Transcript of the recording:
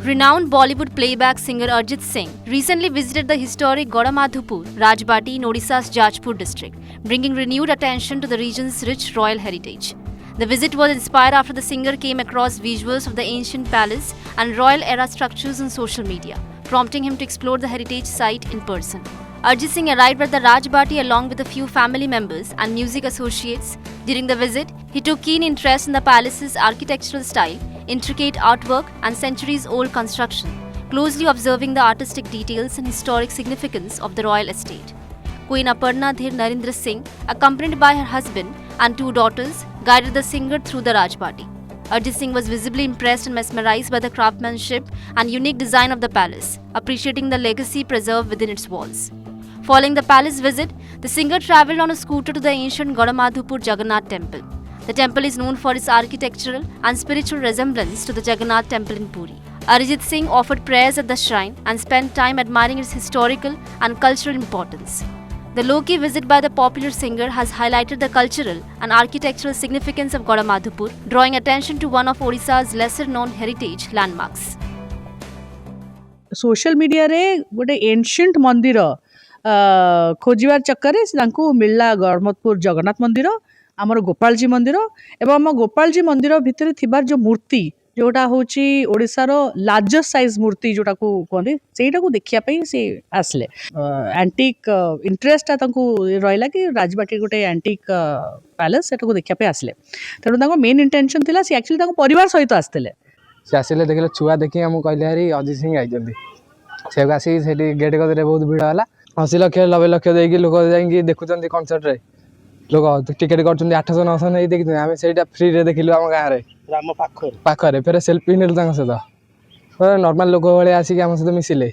Renowned Bollywood playback singer Arjit Singh recently visited the historic Goramadhupur Rajbati in Odisha's Jajpur district, bringing renewed attention to the region's rich royal heritage. The visit was inspired after the singer came across visuals of the ancient palace and royal era structures on social media, prompting him to explore the heritage site in person. Arjit Singh arrived at the Rajbati along with a few family members and music associates. During the visit, he took keen interest in the palace's architectural style, intricate artwork, and centuries-old construction, closely observing the artistic details and historic significance of the royal estate. Queen Aparna Dhir Narendra Singh, accompanied by her husband and two daughters, guided the singer through the Rajbati. Arjit Singh was visibly impressed and mesmerized by the craftsmanship and unique design of the palace, appreciating the legacy preserved within its walls. Following the palace visit, the singer travelled on a scooter to the ancient Goramadhupur Jagannath temple. The temple is known for its architectural and spiritual resemblance to the Jagannath temple in Puri. Arjit Singh offered prayers at the shrine and spent time admiring its historical and cultural importance. The low-key visit by the popular singer has highlighted the cultural and architectural significance of Goramadhupur, drawing attention to one of Odisha's lesser-known heritage landmarks. Social media रे गोटे ancient मंदिर खोजिबार चक्कर मिलला गड़मतपुर जगन्नाथ मंदिर आमर गोपालजी मंदिर एवं आम गोपालजी मंदिर भितर थिबार जो मूर्ति जोटा होची ओडिशार लार्जेस्ट साइज मूर्ति जोटा को कहते सेटा को देखिया पई से आसले एंटीक इंटरेस्ट रहिला कि राजबाटी गोटे एंटीक पैलेस सेटा को देखिया पई आसले तेणु मेन इंटेंशन थिला से एक्चुअली परिवार सहित आसले से आसिले देखले छुआ देखी आम कहले हरी अजित सिंह आइजंती से आसी सेठी गेट कदरे बहुत भिड़ होला 80 लाख 90 लाख देकी लोक जाई देखुचंती कॉन्सर्ट रे लोक टिकेट करचंती 800 900 नहीं देखि आमे सेटा फ्री रे देखिलु आम गाँ रे राम पाखर पाखरे फेर सेल्फी नेलु तांग सहित नॉर्मल लोक भले आसिक आम सहित मिसिले